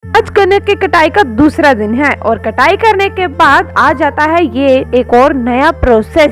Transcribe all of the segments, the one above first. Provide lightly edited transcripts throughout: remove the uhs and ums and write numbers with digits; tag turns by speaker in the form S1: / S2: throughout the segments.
S1: आज कनक की कटाई का दूसरा दिन है और कटाई करने के बाद आ जाता है ये एक और नया प्रोसेस।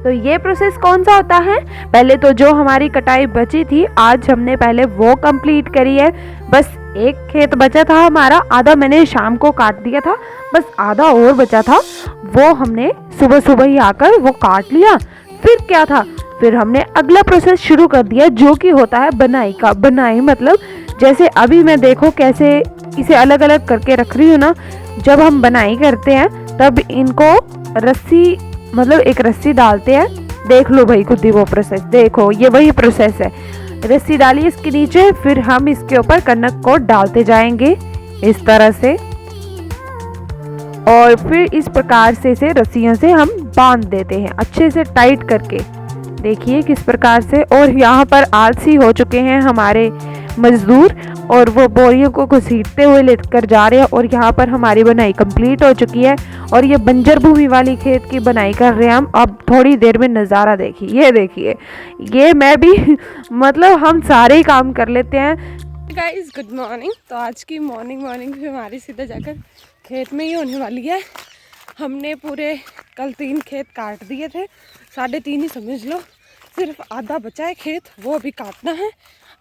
S1: तो ये प्रोसेस कौन सा होता है? पहले तो जो हमारी कटाई बची थी आज हमने पहले वो कंप्लीट करी है। बस एक खेत बचा था हमारा, आधा मैंने शाम को काट दिया था, बस आधा और बचा था, वो हमने सुबह सुबह ही आकर वो काट लिया। फिर क्या था, फिर हमने अगला प्रोसेस शुरू कर दिया जो कि होता है बनाई का। बनाई मतलब जैसे अभी मैं देखो कैसे इसे अलग अलग करके रख रही हूँ ना। जब हम बनाई करते हैं तब इनको रस्सी मतलब एक रस्सी डालते हैं, देख लो भाई खुद ही वो प्रोसेस, देखो ये वही प्रोसेस है। रस्सी डाली इसके नीचे, फिर हम इसके ऊपर कनक को डालते जाएंगे इस तरह से, और फिर इस प्रकार से इसे रस्सियों से हम बांध देते हैं अच्छे से टाइट करके। देखिए किस प्रकार से। और यहाँ पर आलसी हो चुके हैं हमारे मजदूर और वो बोरियों को घसीटते हुए लेकर जा रहे हैं। और यहाँ पर हमारी बनाई कंप्लीट हो चुकी है और ये बंजर भूमि वाली खेत की बनाई कर रहे हैं हम। अब थोड़ी देर में नज़ारा देखिए, ये देखिए, ये मैं भी मतलब हम सारे ही काम कर लेते हैं।
S2: Guys good morning. तो आज की मॉर्निंग भी हमारी सीधा जाकर खेत में ही होने वाली है। हमने पूरे कल 3 खेत काट दिए थे, 3.5 ही समझ लो, सिर्फ आधा बचा है खेत, वो अभी काटना है।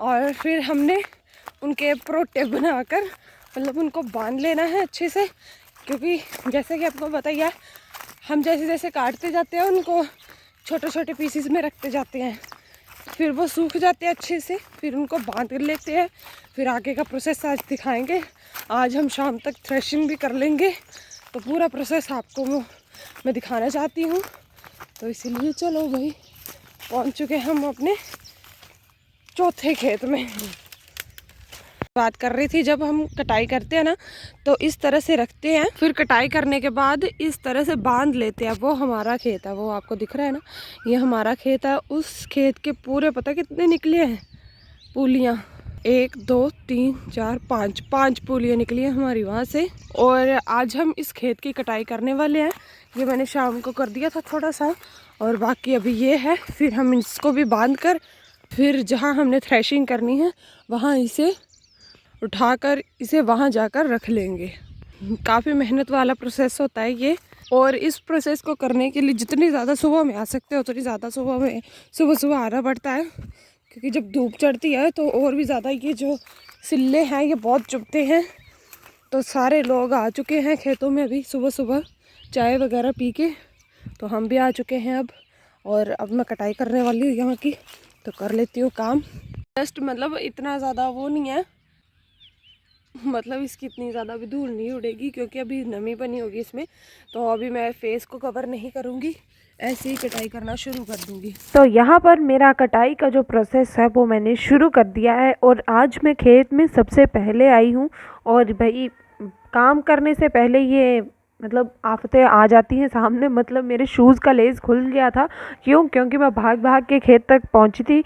S2: और फिर हमने उनके प्रोटे बनाकर मतलब उनको बांध लेना है अच्छे से, क्योंकि जैसे कि आपको बताइए हम जैसे जैसे काटते जाते हैं उनको छोटे छोटे पीसीस में रखते जाते हैं, फिर वो सूख जाते हैं अच्छे से, फिर उनको बांध कर लेते हैं। फिर आगे का प्रोसेस आज दिखाएंगे। आज हम शाम तक थ्रेशिंग भी कर लेंगे, तो पूरा प्रोसेस आपको मैं दिखाना चाहती हूँ। तो इसीलिए चलो भाई, पहुँच चुके हम अपने चौथे खेत में। बात कर रही थी, जब हम कटाई करते हैं ना तो इस तरह से रखते हैं, फिर कटाई करने के बाद इस तरह से बांध लेते हैं। वो हमारा खेत है, वो आपको दिख रहा है ना, ये हमारा खेत है। उस खेत के पूरे पता कितने निकले हैं पूलियाँ, 1 2 3 4 5 पूलियाँ निकली हैं हमारी वहाँ से। और आज हम इस खेत की कटाई करने वाले हैं। ये मैंने शाम को कर दिया था थोड़ा सा, और बाकी अभी ये है। फिर हम इसको भी बांध कर फिर जहाँ हमने थ्रेशिंग करनी है वहाँ इसे उठाकर इसे वहाँ जाकर रख लेंगे। काफ़ी मेहनत वाला प्रोसेस होता है ये, और इस प्रोसेस को करने के लिए जितनी ज़्यादा सुबह में आ सकते हो उतनी ज़्यादा सुबह आना पड़ता है, क्योंकि जब धूप चढ़ती है तो और भी ज़्यादा ये जो सिल्ले हैं ये बहुत चुभते हैं। तो सारे लोग आ चुके हैं खेतों में अभी सुबह सुबह चाय वगैरह पी के, तो हम भी आ चुके हैं अब। और अब मैं कटाई करने वाली हूँ यहाँ की, तो कर लेती हूँ काम। जस्ट मतलब इतना ज़्यादा वो नहीं है, मतलब इसकी इतनी ज़्यादा भी धूल नहीं उड़ेगी क्योंकि अभी नमी बनी होगी इसमें। तो अभी मैं फेस को कवर नहीं करूँगी, ऐसे ही कटाई करना शुरू कर दूँगी।
S1: तो यहाँ पर मेरा कटाई का जो प्रोसेस है वो मैंने शुरू कर दिया है और आज मैं खेत में सबसे पहले आई हूँ। और भाई काम करने से पहले ये मतलब आफतें आ जाती हैं सामने। मतलब मेरे शूज़ का लेस खुल गया था, क्योंकि मैं भाग भाग के खेत तक पहुँची थी,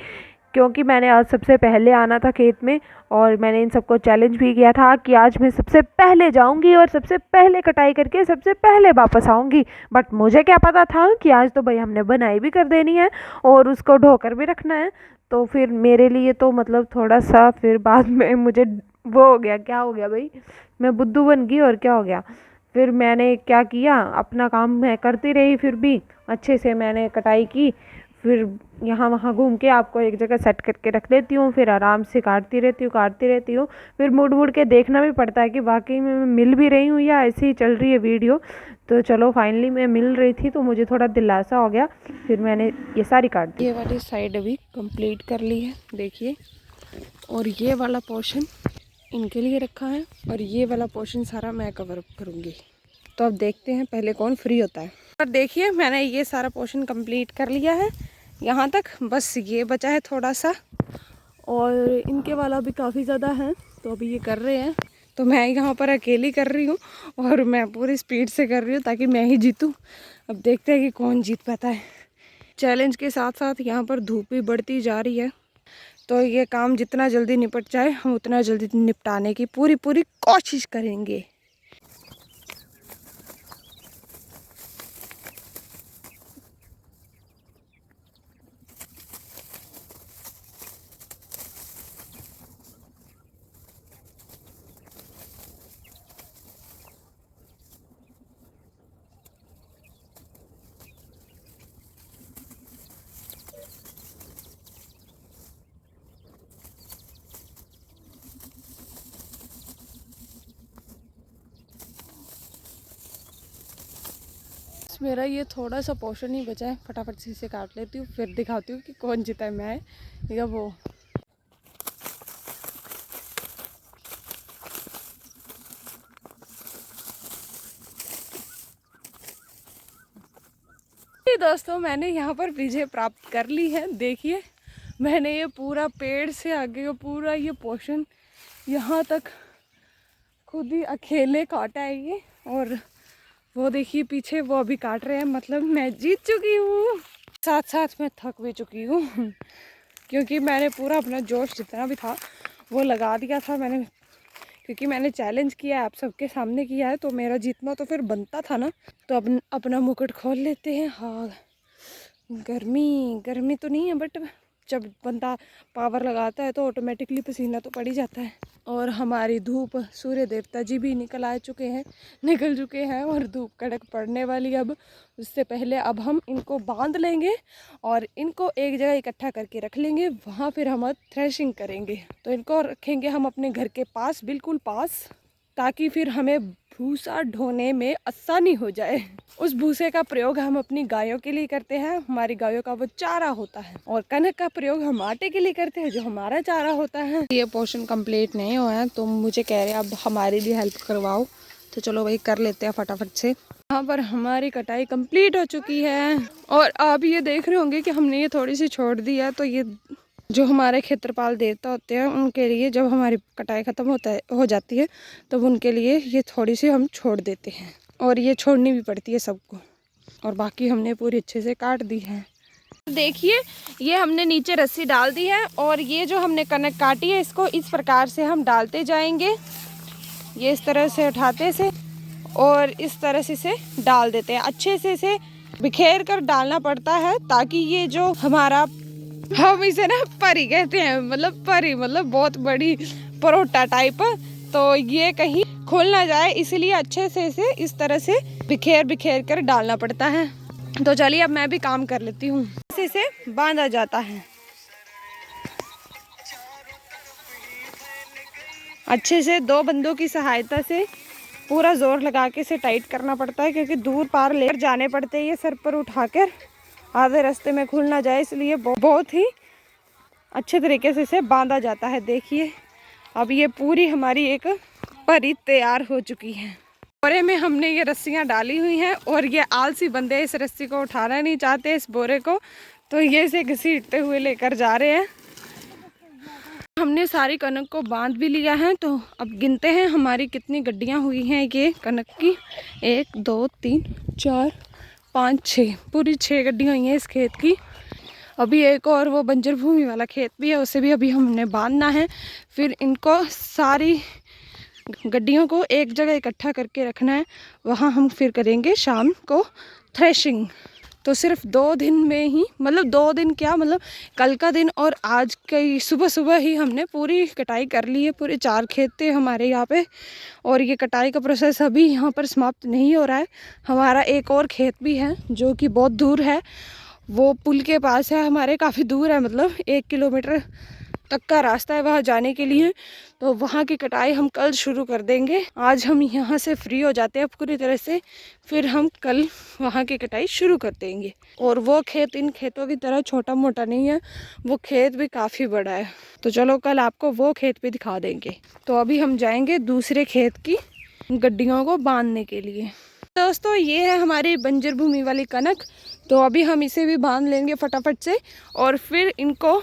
S1: क्योंकि मैंने आज सबसे पहले आना था खेत में। और मैंने इन सबको चैलेंज भी किया था कि आज मैं सबसे पहले जाऊंगी और सबसे पहले कटाई करके सबसे पहले वापस आऊंगी। बट मुझे क्या पता था कि आज तो भाई हमने बनाई भी कर देनी है और उसको ढोकर भी रखना है। तो फिर मेरे लिए तो मतलब थोड़ा सा फिर बाद में मुझे वो हो गया, क्या हो गया भाई, मैं बुद्धू बन गई और क्या हो गया। फिर मैंने क्या किया, अपना काम मैं करती रही, फिर भी अच्छे से मैंने कटाई की। फिर यहाँ वहाँ घूम के आपको एक जगह सेट करके रख देती हूँ, फिर आराम से काटती रहती हूँ। फिर मुड़ के देखना भी पड़ता है कि वाकई में मैं मिल भी रही हूँ या ऐसे ही चल रही है वीडियो। तो चलो फाइनली मैं मिल रही थी तो मुझे थोड़ा दिलासा हो गया, फिर मैंने ये सारी काट दी।
S2: ये वाली साइड अभी कंप्लीट कर ली है देखिए, और ये वाला पोर्शन इनके लिए रखा है और ये वाला पोर्शन सारा मैं कवर अप करूँगी। तो अब देखते हैं पहले कौन फ्री होता है। और देखिए मैंने ये सारा पोर्शन कंप्लीट कर लिया है यहाँ तक, बस ये बचा है थोड़ा सा, और इनके वाला भी काफ़ी ज़्यादा है, तो अभी ये कर रहे हैं। तो मैं यहाँ पर अकेली कर रही हूँ और मैं पूरी स्पीड से कर रही हूँ ताकि मैं ही जीतूँ। अब देखते हैं कि कौन जीत पाता है। चैलेंज के साथ साथ यहाँ पर धूप भी बढ़ती जा रही है, तो ये काम जितना जल्दी निपट जाए हम उतना जल्दी निपटाने की पूरी कोशिश करेंगे। मेरा ये थोड़ा सा पोर्शन ही बचा है, फटाफट से इसे काट लेती हूँ, फिर दिखाती हूँ कि कौन जीता है, मैं या वो। दोस्तों मैंने यहाँ पर विजय प्राप्त कर ली है। देखिए मैंने ये पूरा पेड़ से आगे का पूरा ये पोर्शन यहाँ तक खुद ही अकेले काटा है ये, और वो देखिए पीछे वो अभी काट रहे हैं, मतलब मैं जीत चुकी हूँ। साथ साथ मैं थक भी चुकी हूँ क्योंकि मैंने पूरा अपना जोश जितना भी था वो लगा दिया था मैंने, क्योंकि मैंने चैलेंज किया है, आप सबके सामने किया है, तो मेरा जीतना तो फिर बनता था ना। तो अब अपना मुकुट खोल लेते हैं। हाँ गर्मी तो नहीं है, बट जब बंदा पावर लगाता है तो ऑटोमेटिकली पसीना तो पड़ ही जाता है। और हमारी धूप सूर्य देवता जी भी निकल चुके हैं और धूप कड़क पड़ने वाली। अब उससे पहले अब हम इनको बांध लेंगे और इनको एक जगह इकट्ठा करके रख लेंगे, वहाँ फिर हम थ्रेशिंग करेंगे। तो इनको रखेंगे हम अपने घर के पास, बिल्कुल पास, ताकि फिर हमें भूसा ढोने में आसानी हो जाए। उस भूसे का प्रयोग हम अपनी गायों के लिए करते हैं, हमारी गायों का वो चारा होता है, और कनक का प्रयोग हम आटे के लिए करते हैं जो हमारा चारा होता है। ये पोर्शन कंप्लीट नहीं हुआ है तो मुझे कह रहे हैं अब हमारी भी हेल्प करवाओ, तो चलो भाई कर लेते हैं फटाफट से। यहाँ पर हमारी कटाई कंप्लीट हो चुकी है और आप ये देख रहे होंगे कि हमने ये थोड़ी सी छोड़ दी है। तो ये जो हमारे क्षेत्रपाल देवता होते हैं उनके लिए जब हमारी कटाई ख़त्म हो जाती है तब उनके लिए ये थोड़ी सी हम छोड़ देते हैं, और ये छोड़नी भी पड़ती है सबको, और बाकी हमने पूरी अच्छे से काट दी है। देखिए ये हमने नीचे रस्सी डाल दी है, और ये जो हमने कनक काटी है इसको इस प्रकार से हम डालते जाएंगे। ये इस तरह से उठाते से और इस तरह से इसे डाल देते हैं। अच्छे से इसे बिखेर कर डालना पड़ता है ताकि ये जो हमारा, हम इसे ना परी कहते हैं, मतलब परी मतलब बहुत बड़ी परोटा टाइप, तो ये कहीं खुल ना जाए, इसलिए अच्छे से इसे इस तरह से बिखेर कर डालना पड़ता है। तो चलिए अब मैं भी काम कर लेती हूँ। इसे बांधा जाता है अच्छे से, दो बंदों की सहायता से पूरा जोर लगा के इसे टाइट करना पड़ता है, क्योंकि दूर पार लेकर जाने पड़ते हैं ये सर पर उठाकर, आधे रास्ते में खुल ना जाए, इसलिए बहुत ही अच्छे तरीके से इसे बांधा जाता है। देखिए अब ये पूरी हमारी एक परी तैयार हो चुकी है। बोरे में हमने ये रस्सियाँ डाली हुई हैं, और ये आलसी बंदे इस रस्सी को उठाना नहीं चाहते इस बोरे को, तो ये इसे घसीटते हुए लेकर जा रहे हैं। हमने सारी कनक को बांध भी लिया है, तो अब गिनते हैं हमारी कितनी गड्डियाँ हुई हैं ये कनक की। 1 2 3 4 5 6, पूरी 6 गड्डियाँ हुई हैं इस खेत की। अभी एक और वो बंजर भूमि वाला खेत भी है, उसे भी अभी हमने बांधना है। फिर इनको सारी गड्डियों को एक जगह इकट्ठा करके रखना है, वहाँ हम फिर करेंगे शाम को थ्रेशिंग। तो सिर्फ 2 दिन में ही, मतलब 2 दिन क्या, मतलब कल का दिन और आज की सुबह ही हमने पूरी कटाई कर ली है। पूरे 4 खेत थे हमारे यहाँ पे, और ये कटाई का प्रोसेस अभी यहाँ पर समाप्त नहीं हो रहा है। हमारा एक और खेत भी है जो कि बहुत दूर है, वो पुल के पास है हमारे, काफ़ी दूर है, मतलब 1 किलोमीटर तक का रास्ता है वहाँ जाने के लिए। तो वहाँ की कटाई हम कल शुरू कर देंगे। आज हम यहाँ से फ्री हो जाते हैं पूरी तरह से, फिर हम कल वहाँ की कटाई शुरू कर देंगे। और वो खेत इन खेतों की तरह छोटा मोटा नहीं है, वो खेत भी काफ़ी बड़ा है। तो चलो कल आपको वो खेत भी दिखा देंगे। तो अभी हम जाएंगे दूसरे खेत की गड्डियों को बांधने के लिए। दोस्तों ये है हमारी बंजर भूमि वाली कनक, तो अभी हम इसे भी बांध लेंगे फटाफट से, और फिर इनको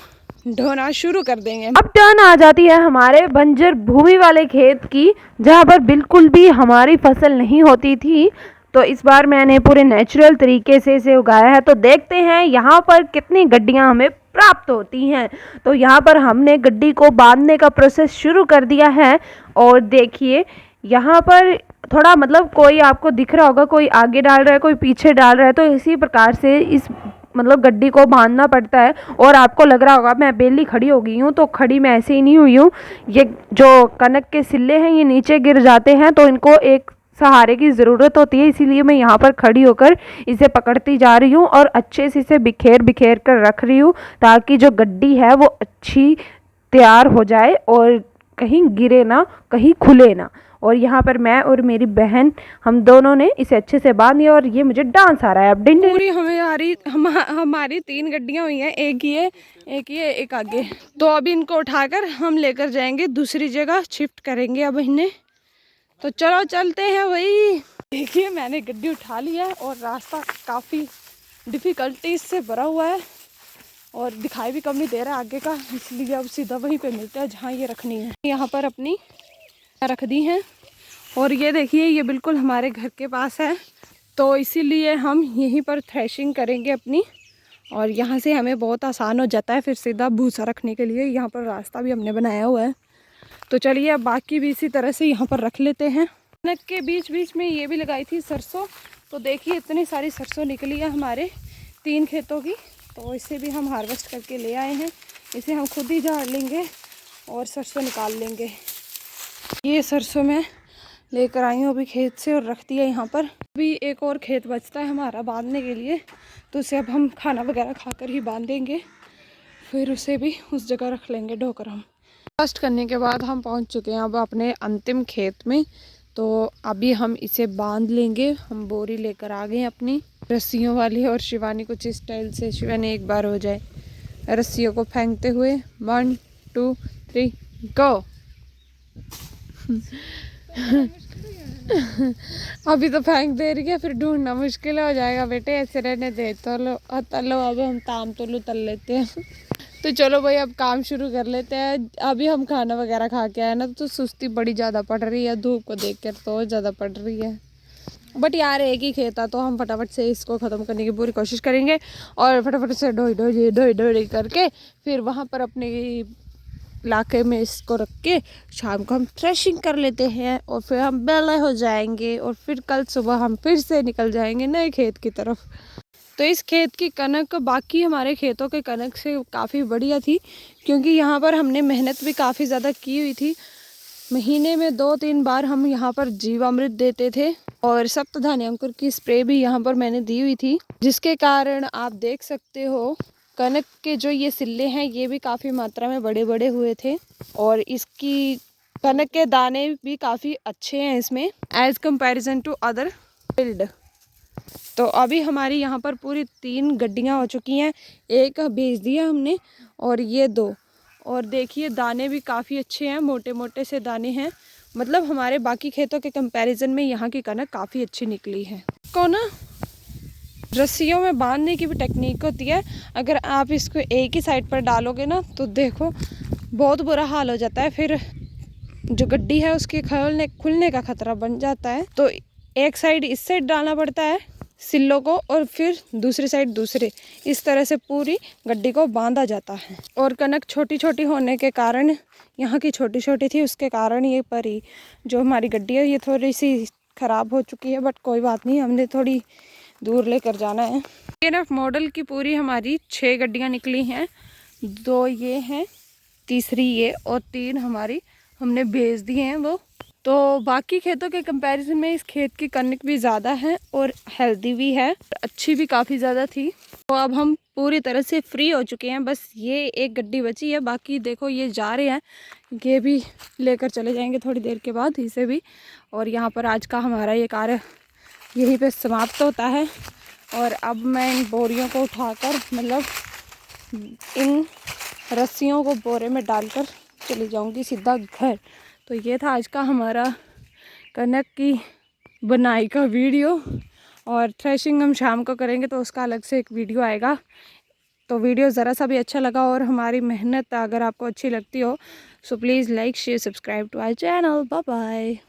S2: ढोना शुरू कर देंगे।
S1: अब टर्न आ जाती है हमारे बंजर भूमि वाले खेत की, जहाँ पर बिल्कुल भी हमारी फसल नहीं होती थी। तो इस बार मैंने पूरे नेचुरल तरीके से इसे उगाया है। तो देखते हैं यहाँ पर कितनी गड्डियाँ हमें प्राप्त होती हैं। तो यहाँ पर हमने गड्डी को बांधने का प्रोसेस शुरू कर दिया है, और देखिए यहाँ पर थोड़ा, मतलब कोई आपको दिख रहा होगा, कोई आगे डाल रहा है कोई पीछे डाल रहा है, तो इसी प्रकार से इस मतलब गड्डी को बांधना पड़ता है। और आपको लग रहा होगा मैं बेली खड़ी हो गई हूँ, तो खड़ी मैं ऐसे ही नहीं हुई हूँ। ये जो कनक के सिल्ले हैं ये नीचे गिर जाते हैं, तो इनको एक सहारे की ज़रूरत होती है, इसीलिए मैं यहाँ पर खड़ी होकर इसे पकड़ती जा रही हूँ और अच्छे से इसे बिखेर कर रख रही हूँ, ताकि जो गड्डी है वो अच्छी तैयार हो जाए और कहीं गिरे ना, कहीं खुले ना। और यहाँ पर मैं और मेरी बहन हम दोनों ने इसे अच्छे से बांध दिया और ये मुझे डांस आ रहा है अब डिंडे।
S2: पूरी हमारी 3 गड्डियाँ हुई हैं, एक ये एक आगे। तो अभी इनको उठाकर हम लेकर जाएंगे दूसरी जगह, शिफ्ट करेंगे अब इन्हें। तो चलो चलते हैं वही। देखिए मैंने गड्डी उठा लिया है और रास्ता काफ़ी डिफ़िकल्टीज से भरा हुआ है और दिखाई भी कम नहीं दे रहा आगे का, इसलिए अब सीधा वहीं पे मिलता है जहाँ ये रखनी है। यहाँ पर अपनी रख दी हैं और ये देखिए ये बिल्कुल हमारे घर के पास है, तो इसीलिए हम यहीं पर थ्रेशिंग करेंगे अपनी। और यहाँ से हमें बहुत आसान हो जाता है फिर सीधा भूसा रखने के लिए। यहाँ पर रास्ता भी हमने बनाया हुआ है। तो चलिए अब बाकी भी इसी तरह से यहाँ पर रख लेते हैं। कनक के बीच बीच में ये भी लगाई थी सरसों, तो देखिए इतनी सारी सरसों निकली है हमारे 3 खेतों की। तो इसे भी हम हार्वेस्ट करके ले आए हैं, इसे हम खुद ही झाड़ लेंगे और सरसों निकाल लेंगे। ये सरसों मैं लेकर आई हूँ अभी खेत से और रख दिया यहाँ पर। अभी एक और खेत बचता है हमारा बांधने के लिए, तो उसे अब हम खाना वगैरह खाकर ही बांधेंगे, फिर उसे भी उस जगह रख लेंगे ढोकर हम। फर्स्ट करने के बाद हम पहुँच चुके हैं अब अपने अंतिम खेत में, तो अभी हम इसे बांध लेंगे। हम बोरी लेकर आ गए अपनी रस्सियों वाली, और शिवानी कुछ इस स्टाइल से, शिवानी एक बार हो जाए रस्सियों को फेंकते हुए। 1 2 3 गो। अभी तो फेंक दे रही है, फिर ढूंढना मुश्किल हो जाएगा बेटे, ऐसे रहने दे। तो लो अब हम ताम तल लेते हैं। तो चलो भाई अब काम शुरू कर लेते हैं। अभी हम खाना वगैरह खा के आए ना, तो सुस्ती बड़ी ज़्यादा पड़ रही है, धूप को देख कर तो ज़्यादा पड़ रही है। बट यार एक ही खेत था तो हम फटाफट से इसको ख़त्म करने की पूरी कोशिश करेंगे और फटाफट से ढोई करके फिर वहाँ पर अपने इलाके में इसको रख के शाम को हम थ्रेशिंग कर लेते हैं और फिर हम बेले हो जाएंगे और फिर कल सुबह हम फिर से निकल जाएंगे नए खेत की तरफ। तो इस खेत की कनक बाकी हमारे खेतों के कनक से काफ़ी बढ़िया थी, क्योंकि यहाँ पर हमने मेहनत भी काफ़ी ज़्यादा की हुई थी। महीने में 2-3 बार हम यहाँ पर जीवामृत देते थे और सप्तधान्य अंकुर की स्प्रे भी यहाँ पर मैंने दी हुई थी, जिसके कारण आप देख सकते हो कनक के जो ये सिल्ले हैं ये भी काफ़ी मात्रा में बड़े बड़े हुए थे और इसकी कनक के दाने भी काफ़ी अच्छे हैं इसमें as comparison to other field. तो अभी हमारी यहाँ पर पूरी 3 गड्डियाँ हो चुकी हैं, एक बेच दिया हमने और ये 2। और देखिए दाने भी काफ़ी अच्छे हैं, मोटे मोटे से दाने हैं, मतलब हमारे बाकी खेतों के कंपैरिजन में यहाँ की कनक काफ़ी अच्छी निकली है। को ना रस्सियों में बांधने की भी टेक्निक होती है। अगर आप इसको एक ही साइड पर डालोगे ना तो देखो बहुत बुरा हाल हो जाता है, फिर जो गड्डी है उसके खुलने का खतरा बन जाता है। तो एक साइड इस साइड डालना पड़ता है सिल्लों को और फिर दूसरी साइड दूसरे, इस तरह से पूरी गड्डी को बांधा जाता है। और कनक छोटी छोटी होने के कारण, यहाँ की छोटी छोटी थी उसके कारण ये परी जो हमारी गड्डी है ये थोड़ी सी ख़राब हो चुकी है, बट कोई बात नहीं, हमने थोड़ी दूर लेकर जाना है। एनएफ मॉडल की पूरी हमारी 6 गड्डियाँ निकली हैं, 2 ये हैं, तीसरी ये और 3 हमारी हमने भेज दिए हैं वो। तो बाकी खेतों के कंपैरिजन में इस खेत की कनक भी ज़्यादा है और हेल्दी भी है, अच्छी भी काफ़ी ज़्यादा थी। तो अब हम पूरी तरह से फ्री हो चुके हैं, बस ये एक गड्डी बची है, बाकी देखो ये जा रहे हैं, ये भी लेकर चले जाएंगे थोड़ी देर के बाद इसे भी। और यहाँ पर आज का हमारा ये कार्य यहीं पे समाप्त होता है। और अब मैं इन बोरियों को उठाकर, मतलब इन रस्सियों को बोरे में डालकर चली जाऊंगी सीधा घर। तो ये था आज का हमारा कनक की बनाई का वीडियो, और थ्रेशिंग हम शाम को करेंगे तो उसका अलग से एक वीडियो आएगा। तो वीडियो ज़रा सा भी अच्छा लगा और हमारी मेहनत अगर आपको अच्छी लगती हो, so please like share subscribe to our channel. Bye bye.